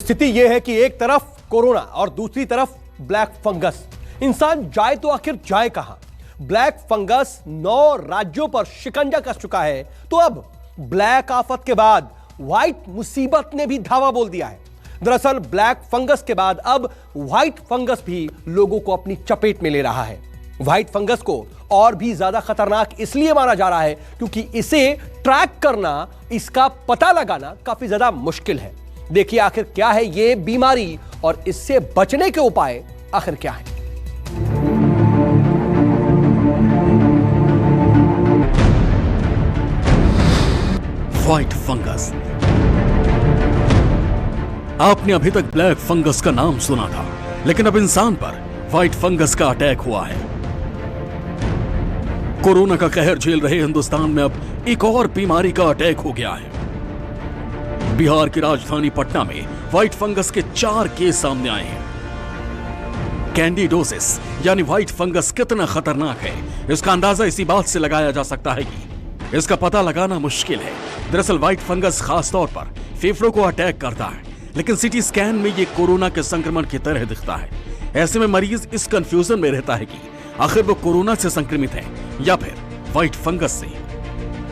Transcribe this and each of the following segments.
स्थिति यह है कि एक तरफ कोरोना और दूसरी तरफ ब्लैक फंगस। इंसान जाए तो आखिर जाए कहां? ब्लैक फंगस 9 राज्यों पर शिकंजा कस चुका है, तो अब ब्लैक आफत के बाद व्हाइट मुसीबत ने भी धावा बोल दिया है। दरअसल ब्लैक फंगस के बाद अब व्हाइट फंगस भी लोगों को अपनी चपेट में ले रहा है। व्हाइट फंगस को और भी ज्यादा खतरनाक इसलिए माना जा रहा है क्योंकि इसे ट्रैक करना, इसका पता लगाना काफी ज्यादा मुश्किल है। देखिए आखिर क्या है ये बीमारी और इससे बचने के उपाय आखिर क्या है। White fungus. आपने अभी तक ब्लैक फंगस का नाम सुना था, लेकिन अब इंसान पर व्हाइट फंगस का अटैक हुआ है। कोरोना का कहर झेल रहे हिंदुस्तान में अब एक और बीमारी का अटैक हो गया है। बिहार की राजधानी पटना में व्हाइट फंगस के 4 केस सामने आए हैं। कैंडिडोसिस यानी व्हाइट फंगस कितना खतरनाक है, इसका अंदाजा इसी बात से लगाया जा सकता है कि इसका पता लगाना मुश्किल है। दरअसल व्हाइट फंगस खास तौर पर फेफड़ों को अटैक करता है, लेकिन सीटी स्कैन में ये कोरोना के संक्रमण की तरह दिखता है। ऐसे में मरीज इस कंफ्यूजन में रहता है कि आखिर वो कोरोना से संक्रमित है या फिर व्हाइट फंगस से।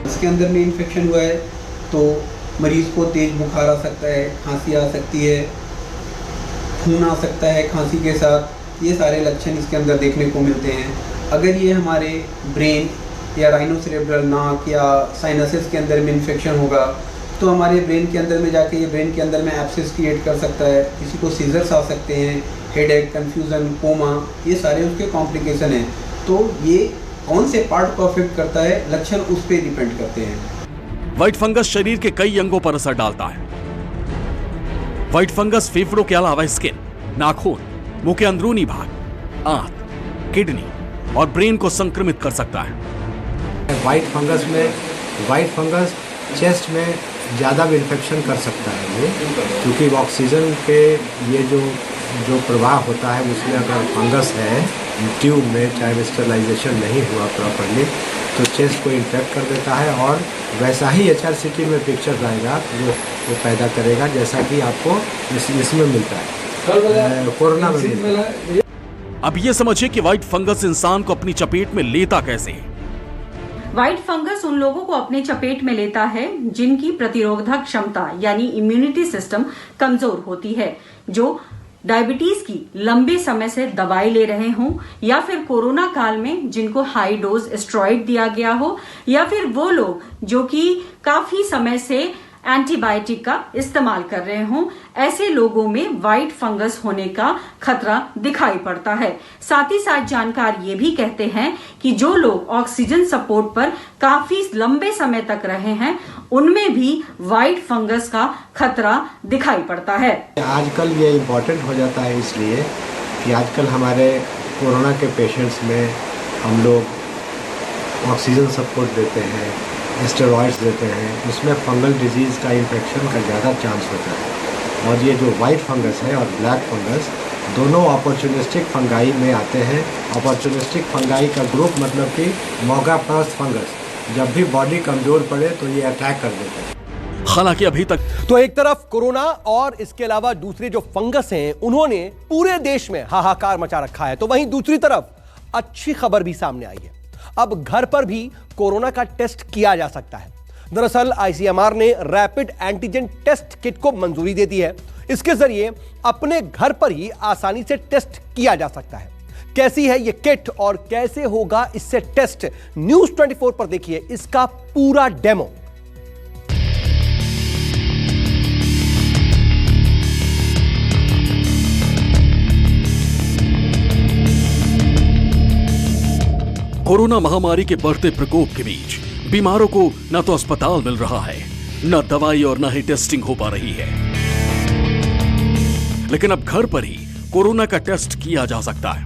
इसके अंदर में इन्फेक्शन हुआ है तो मरीज को तेज बुखार आ सकता है, खांसी आ सकती है, खून आ सकता है खांसी के साथ। ये सारे लक्षण इसके अंदर देखने को मिलते हैं। अगर ये हमारे ब्रेन या राइनोसेरेब्रल नाक या साइनसेस के अंदर में इन्फेक्शन होगा तो हमारे ब्रेन के अंदर में जाके ये ब्रेन के अंदर में एब्सेस क्रिएट कर सकता है। किसी को सीजर्स आ सकते हैं, हेडेक, कंफ्यूजन, कोमा, ये सारे उसके कॉम्प्लिकेशन हैं। तो ये कौन से पार्ट को अफेक्ट करता है, लक्षण उस पर डिपेंड करते हैं। व्हाइट फंगस शरीर के कई अंगों पर असर डालता है। व्हाइट फंगस फेफड़ों के अलावा स्किन, नाखून, मुंह के अंदरूनी भाग, आंत, किडनी और ब्रेन को संक्रमित कर सकता है। व्हाइट फंगस चेस्ट में ज़्यादा भी इन्फेक्शन कर सकता है ये, क्योंकि ऑक्सीजन के ये जो प्रवाह होता है उसमें अगर फंगस है ट्यूब में, चाहे स्टरलाइजेशन नहीं हुआ प्रॉपर्ली, तो चेस्ट को इन्फेक्ट कर देता है और वैसा ही HRCT में पिक्चर आएगा वो पैदा करेगा जैसा कि आपको इसमें मिलता है, कोरोना में मिलता है। अब ये समझिए कि व्हाइट फंगस इंसान को अपनी चपेट में लेता कैसे है। व्हाइट फंगस उन लोगों को अपने चपेट में लेता है जिनकी प्रतिरोधक क्षमता यानी इम्यूनिटी सिस्टम कमजोर होती है, जो डायबिटीज की लंबे समय से दवाई ले रहे हों या फिर कोरोना काल में जिनको हाई डोज स्टेरॉइड दिया गया हो, या फिर वो लोग जो कि काफी समय से एंटीबायोटिक का इस्तेमाल कर रहे हों। ऐसे लोगों में व्हाइट फंगस होने का खतरा दिखाई पड़ता है। साथ ही साथ जानकार ये भी कहते हैं कि जो लोग ऑक्सीजन सपोर्ट पर काफी लंबे समय तक रहे हैं उनमें भी व्हाइट फंगस का खतरा दिखाई पड़ता है। आजकल ये इम्पोर्टेंट हो जाता है इसलिए कि आजकल हमारे कोरोना के पेशेंट्स में हम लोग ऑक्सीजन सपोर्ट देते हैं, स्टेरॉइड्स देते हैं, उसमें फंगल डिजीज़ का इन्फेक्शन का ज़्यादा चांस होता है। और ये जो वाइट फंगस है और ब्लैक फंगस दोनों अपॉर्चुनिस्टिक फंगाई में आते हैं। अपॉर्चुनिस्टिक फंगाई का ग्रुप मतलब कि मौका परस्त फंगस, जब भी बॉडी कमजोर पड़े तो ये अटैक कर देते हैं। हालांकि अभी तक तो एक तरफ कोरोना और इसके अलावा दूसरे जो फंगस हैं उन्होंने पूरे देश में हाहाकार मचा रखा है, तो वहीं दूसरी तरफ अच्छी खबर भी सामने आई है। अब घर पर भी कोरोना का टेस्ट किया जा सकता है। दरअसल ICMR ने रैपिड एंटीजन टेस्ट किट को मंजूरी दे दी है। इसके जरिए अपने घर पर ही आसानी से टेस्ट किया जा सकता है। कैसी है ये किट और कैसे होगा इससे टेस्ट, न्यूज़ 24 पर देखिए इसका पूरा डेमो। कोरोना महामारी के बढ़ते प्रकोप के बीच बीमारों को न तो अस्पताल मिल रहा है, न दवाई और न ही टेस्टिंग हो पा रही है। लेकिन अब घर पर ही कोरोना का टेस्ट किया जा सकता है।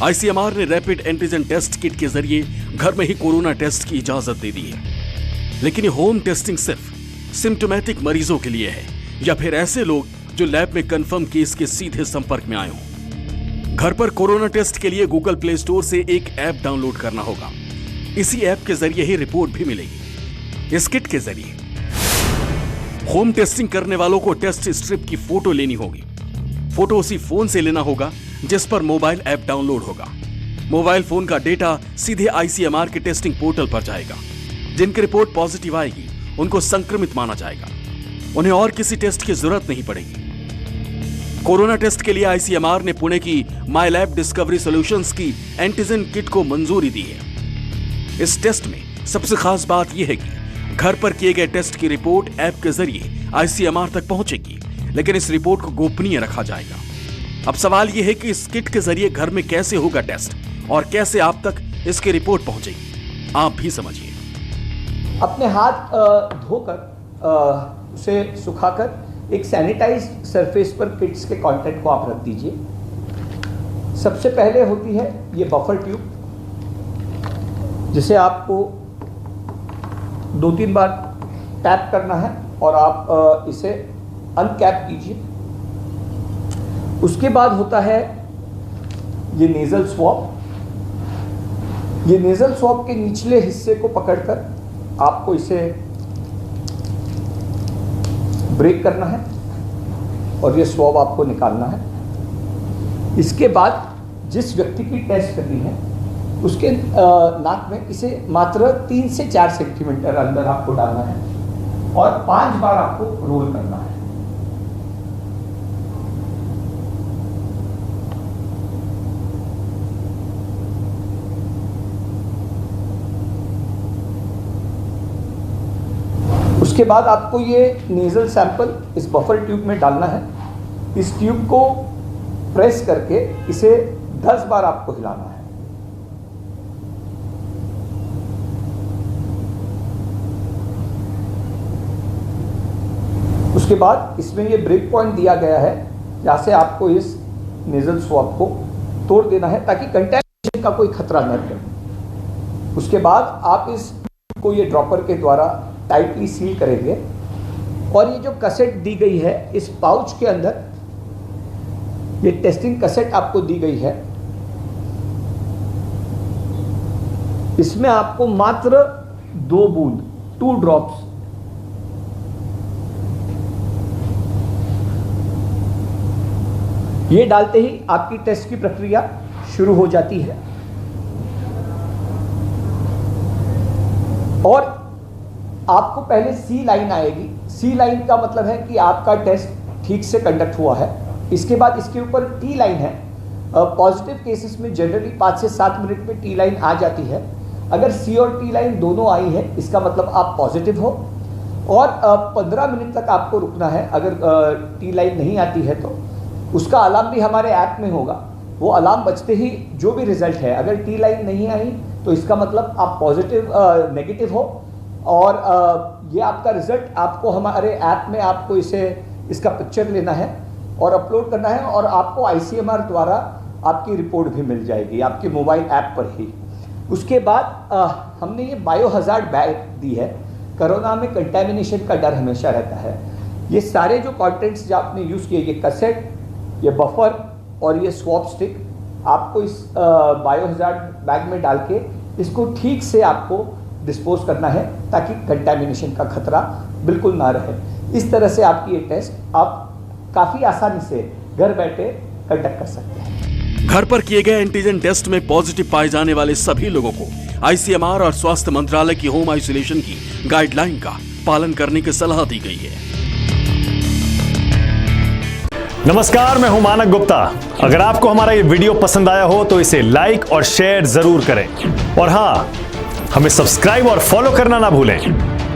ICMR ने रैपिड एंटीजन टेस्ट किट के जरिए घर में ही कोरोना टेस्ट की इजाजत दे दी है। लेकिन ये होम टेस्टिंग सिर्फ सिम्टोमेटिक मरीजों के लिए है या फिर ऐसे लोग जो लैब में कंफर्म केस के सीधे संपर्क में आए हों। घर पर कोरोना टेस्ट के लिए गूगल प्ले स्टोर से एक ऐप डाउनलोड करना होगा। इसी ऐप के जरिए ही रिपोर्ट भी मिलेगी। इस किट के जरिए होम टेस्टिंग करने वालों को टेस्ट स्ट्रिप की फोटो लेनी होगी। फोटो उसी फोन से लेना होगा जिस पर मोबाइल ऐप डाउनलोड होगा। मोबाइल फोन का डेटा सीधे आईसीएमआर के टेस्टिंग पोर्टल पर जाएगा। जिनकी रिपोर्ट पॉजिटिव आएगी उनको संक्रमित माना जाएगा। उन्हें और किसी टेस्ट की जरूरत नहीं पड़ेगी। कोरोना टेस्ट के लिए आईसीएमआर ने पुणे की माई लैब डिस्कवरी सॉल्यूशंस की एंटीजन किट को मंजूरी दी है। इस टेस्ट में सबसे खास बात यह है कि घर पर किए गए टेस्ट की रिपोर्ट ऐप के जरिए आईसीएमआर तक पहुंचेगी, लेकिन इस रिपोर्ट को गोपनीय रखा जाएगा। अब सवाल यह है कि इस किट के जरिए घर में कैसे होगा टेस्ट और कैसे आप तक इसकी रिपोर्ट पहुंचेगी। आप भी समझिए। अपने हाथ धोकर उसे सुखाकर एक सैनिटाइज्ड सरफेस पर किट्स के कंटेंट को आप रख दीजिए। सबसे पहले होती है ये बफर ट्यूब, जिसे आपको 2-3 बार टैप करना है और आप इसे अनकैप कीजिए। उसके बाद होता है ये नेजल स्वॉब। ये नेजल स्वॉब के निचले हिस्से को पकड़कर आपको इसे ब्रेक करना है और ये स्वॉब आपको निकालना है। इसके बाद जिस व्यक्ति की टेस्ट करनी है उसके नाक में इसे मात्र 3 से 4 सेंटीमीटर अंदर आपको डालना है और 5 बार आपको रोल करना है। उसके बाद आपको ये नेजल सैंपल इस बफर ट्यूब में डालना है। इस ट्यूब को प्रेस करके इसे 10 बार आपको हिलाना है। उसके बाद इसमें ये ब्रेक पॉइंट दिया गया है जहाँ से आपको इस नेजल स्वॉब को तोड़ देना है ताकि कंटैमिनेशन का कोई खतरा न रहे। उसके बाद आप इस को ये ड्रॉपर के द्वारा टाइटली सील करेंगे और ये जो कैसेट दी गई है इस पाउच के अंदर, ये टेस्टिंग कैसेट आपको दी गई है, इसमें आपको मात्र 2 बूंद 2 ड्रॉप्स ये डालते ही आपकी टेस्ट की प्रक्रिया शुरू हो जाती है। और आपको पहले सी लाइन आएगी। सी लाइन का मतलब है कि आपका टेस्ट ठीक से कंडक्ट हुआ है। इसके बाद इसके ऊपर टी लाइन है। पॉजिटिव केसेस में जनरली 5 से 7 मिनट में टी लाइन आ जाती है। अगर सी और टी लाइन दोनों आई है इसका मतलब आप पॉजिटिव हो। और 15 मिनट तक आपको रुकना है। अगर टी लाइन नहीं आती है तो उसका अलार्म भी हमारे ऐप में होगा। वो अलार्म बजते ही जो भी रिजल्ट है, अगर टी लाइन नहीं आई तो इसका मतलब आप पॉजिटिव नेगेटिव हो और ये आपका रिजल्ट आपको हमारे ऐप में आपको इसका पिक्चर लेना है और अपलोड करना है और आपको आईसीएमआर द्वारा आपकी रिपोर्ट भी मिल जाएगी आपके मोबाइल ऐप पर ही। उसके बाद हमने ये बायोहजार्ड बैग दी है। कोरोना में कंटैमिनेशन का डर हमेशा रहता है। ये सारे जो कंटेंट्स जो आपने यूज़ किए, ये कैसेट, ये बफर और ये स्वॉब स्टिक, आपको इस बायोहजार्ड बैग में डाल के इसको ठीक से आपको डिस्पोज करना है ताकि कंटैमिनेशन का खतरा बिल्कुल ना रहे। इस तरह से आपकी ये टेस्ट आप काफ़ी आसानी से घर बैठे कंडक्ट कर सकते हैं। घर पर किए गए एंटीजन टेस्ट में पॉजिटिव पाए जाने वाले सभी लोगों को आईसीएमआर और स्वास्थ्य मंत्रालय की होम आइसोलेशन की गाइडलाइन का पालन करने की सलाह दी गई है। नमस्कार, मैं हूं मानक गुप्ता। अगर आपको हमारा ये वीडियो पसंद आया हो तो इसे लाइक और शेयर जरूर करें और हाँ, हमें सब्सक्राइब और फॉलो करना ना भूलें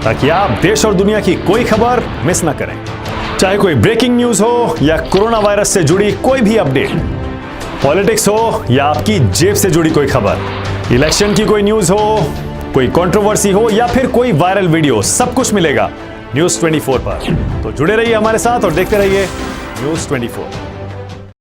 ताकि आप देश और दुनिया की कोई खबर मिस ना करें। चाहे कोई ब्रेकिंग न्यूज हो या कोरोना वायरस से जुड़ी कोई भी अपडेट, पॉलिटिक्स हो या आपकी जेब से जुड़ी कोई खबर, इलेक्शन की कोई न्यूज हो, कोई कंट्रोवर्सी हो या फिर कोई वायरल वीडियो, सब कुछ मिलेगा न्यूज़ 24 पर। तो जुड़े रहिए हमारे साथ और देखते रहिए न्यूज़ 24।